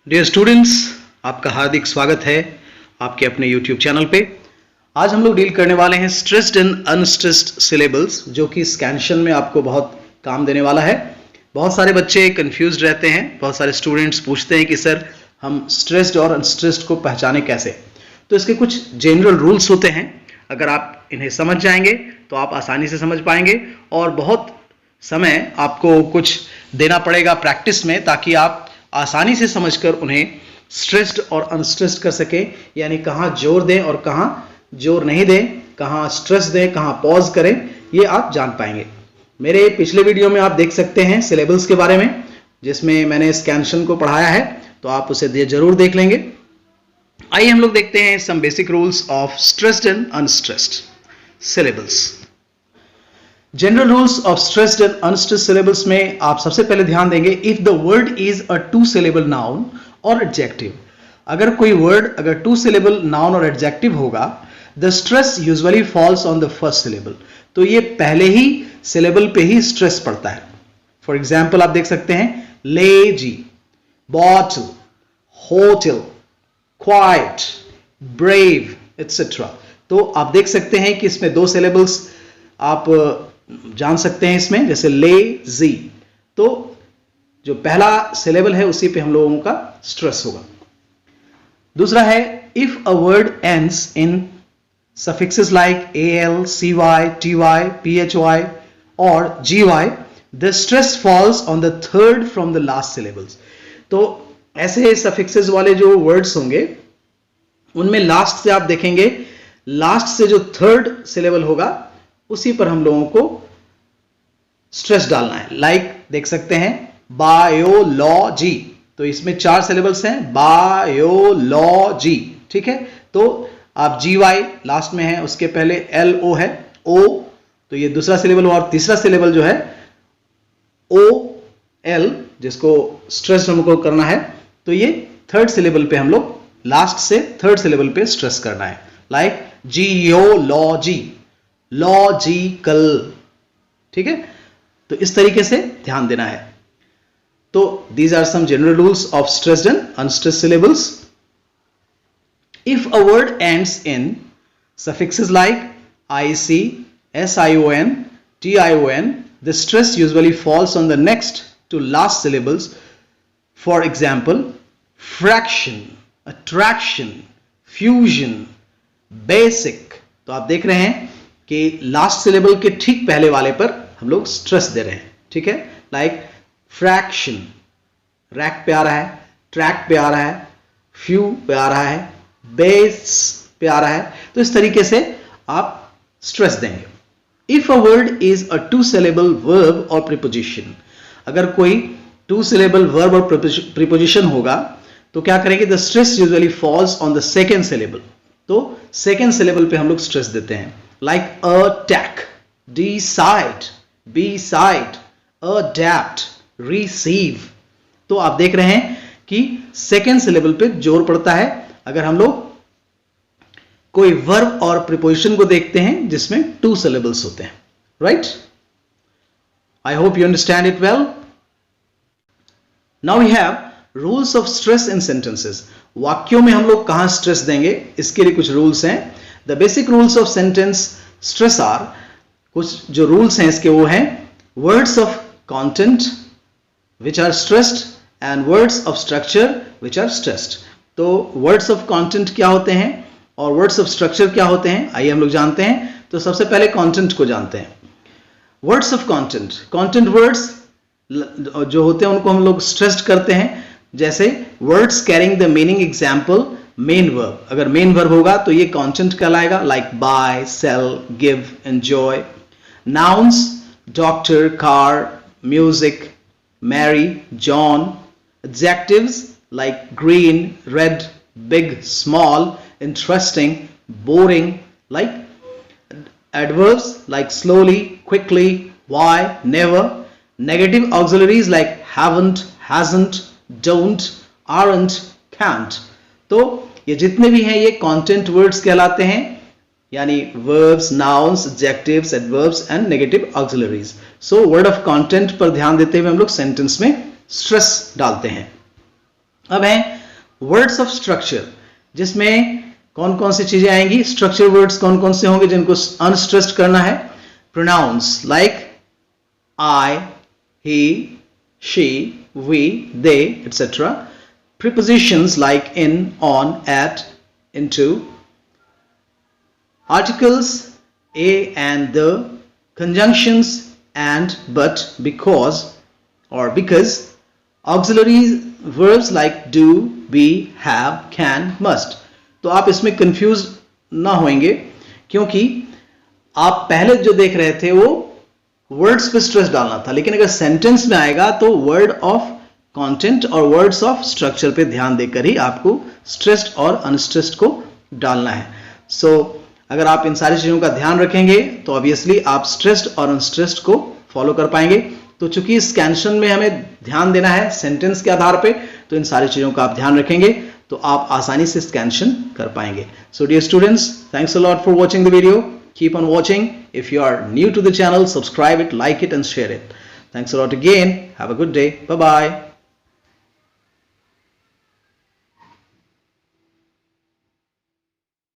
Dear students, आपका हार्दिक स्वागत है आपके अपने YouTube चैनल पे। आज हम लोग डील करने वाले हैं स्ट्रेस्ड एंड अनस्ट्रेस्ड सिलेबल्स, जो कि स्कैंशन में आपको बहुत काम देने वाला है। बहुत सारे बच्चे कंफ्यूज्ड रहते हैं, बहुत सारे स्टूडेंट्स पूछते हैं कि सर हम स्ट्रेस्ड और अनस्ट्रेस्ड को पहचाने कैसे। तो इसके कुछ जनरल रूल्स होते हैं, अगर आप इन्हें समझ जाएंगे तो आप आसानी से समझ पाएंगे और बहुत समय आपको कुछ देना पड़ेगा प्रैक्टिस में, ताकि आप आसानी से समझकर उन्हें स्ट्रेस्ड और अनस्ट्रेस्ड कर सके। यानी कहाँ जोर दें और कहाँ जोर नहीं दें, कहाँ स्ट्रेस दें, कहाँ पॉज करें, ये आप जान पाएंगे। मेरे पिछले वीडियो में आप देख सकते हैं सिलेबल्स के बारे में, जिसमें मैंने स्कैंशन को पढ़ाया है, तो आप उसे जरूर देख लेंगे। आइए हम लोग देखते हैं some basic rules of stressed and unstressed syllables. General rules of stressed and unstressed syllables में आप सबसे पहले ध्यान देंगे, if the word is a two syllable noun और एडजेक्टिव। अगर कोई वर्ड अगर टू सिलेबल नाउन और एडजेक्टिव होगा, the stress usually falls on the first syllable. तो ये पहले ही सिलेबल पे ही स्ट्रेस पड़ता है। फॉर एग्जाम्पल आप देख सकते हैं lazy, bottle, hotel, quite, brave etcetera. तो आप देख सकते हैं कि इसमें दो सिलेबल्स आप जान सकते हैं इसमें, जैसे लेजी, तो जो पहला सिलेबल है उसी पे हम लोगों का स्ट्रेस होगा। दूसरा है, if a word ends in suffixes like al, cy, ty, phy और gy, the stress false on the third from the last syllables. तो ऐसे सफिक्सेस वाले जो वर्ड्स होंगे उनमें लास्ट से आप देखेंगे, लास्ट से जो थर्ड सिलेबल होगा उसी पर हम लोगों को स्ट्रेस डालना है। लाइक देख सकते हैं बायोलॉजी, तो इसमें चार सिलेबल्स हैं, बायोलॉजी, ठीक है। तो आप GY लास्ट में है, उसके पहले LO है, O, तो ये दूसरा सिलेबल हुआ, और तीसरा सिलेबल जो है OL, जिसको स्ट्रेस हमको करना है, तो ये थर्ड सिलेबल पे हम लोग लास्ट से थर्ड सिलेबल पे स्ट्रेस करना है। लाइक जियोलॉजी, लॉजिकल, ठीक है। तो इस तरीके से ध्यान देना है। तो these are some general rules of stressed and unstressed syllables. If a word ends in suffixes like ic, sion, tion, the stress usually falls on the next to last syllables. For example, fraction, attraction, fusion, basic. तो आप देख रहे हैं कि last syllable के ठीक पहले वाले पर हम लोग स्ट्रेस दे रहे हैं, ठीक है। लाइक फ्रैक्शन, रैक पे आ रहा है, ट्रैक पे आ रहा है, फ्यू पे आ रहा है, बेस पे आ रहा है। तो इस तरीके से आप स्ट्रेस देंगे। If a word is a two syllable verb और प्रीपोजिशन, अगर कोई टू सिलेबल वर्ब और प्रीपोजिशन होगा तो क्या करेंगे, the stress usually falls on the second syllable. तो सेकेंड सिलेबल पे हम लोग स्ट्रेस देते हैं। Like attack, decide, beside, adapt, receive। तो आप देख रहे हैं कि सेकेंड सिलेबल पे जोर पड़ता है अगर हम लोग कोई वर्ब और प्रीपोजिशन को देखते हैं जिसमें टू सिलेबल्स होते हैं, right. I hope you understand it well. Now we have rules of stress in sentences. वाक्यों में हम लोग कहां स्ट्रेस देंगे, इसके लिए कुछ रूल्स हैं। The basic rules of sentence stress are, कुछ जो रूल्स हैं इसके वो हैं, words of content which are stressed and words of structure which are stressed. तो वर्ड्स ऑफ कंटेंट क्या होते हैं और वर्ड्स ऑफ स्ट्रक्चर क्या होते हैं, आइए हम लोग जानते हैं। तो सबसे पहले कंटेंट को जानते हैं। Words of content, content words जो होते हैं उनको हम लोग स्ट्रेस्ड करते हैं, जैसे words carrying the meaning, example main verb. अगर मेन वर्ब होगा तो ये कंटेंट कहलाएगा, like buy, sell, give, enjoy. Nouns, doctor, car, music, Mary, John. Adjectives like green, red, big, small, interesting, boring. Like adverbs like slowly, quickly, why, never. Negative auxiliaries like haven't, hasn't, don't, aren't, can't. तो ये जितने भी हैं ये content words कहलाते हैं, यानी verbs, nouns, adjectives, adverbs and negative auxiliaries. So word of content पर ध्यान देते हुए हम लोग सेंटेंस में स्ट्रेस डालते हैं। अब है वर्ड्स ऑफ स्ट्रक्चर, जिसमें कौन कौन सी चीजें आएंगी, स्ट्रक्चर वर्ड्स कौन कौन से होंगे जिनको अनस्ट्रेस्ड करना है। Pronounce like I, he, she, we, they, etc. Prepositions like in, on, at, into. Articles a and the. Conjunctions and, but, because or because. Auxiliary verbs like do, be, have, can, must. तो आप इसमें confuse ना होंगे, क्योंकि आप पहले जो देख रहे थे वो वर्ड्स पे स्ट्रेस डालना था, लेकिन अगर सेंटेंस में आएगा तो वर्ड ऑफ कंटेंट और वर्ड्स ऑफ स्ट्रक्चर पे ध्यान देकर ही आपको स्ट्रेस्ड और अनस्ट्रेस्ड को डालना है। सो अगर आप इन सारी चीजों का ध्यान रखेंगे तो ऑब्वियसली आप स्ट्रेस्ड और अनस्ट्रेस्ड को फॉलो कर पाएंगे। तो चूंकि स्कैंशन में हमें ध्यान देना है सेंटेंस के आधार पे, तो इन सारी चीजों का आप ध्यान रखेंगे तो आप आसानी से स्कैंशन कर पाएंगे। So dear students, thanks a lot for watching the video. Keep on watching. If you are new to the channel, subscribe it, like it and share it. Thanks a lot again. Have a good day. Bye bye.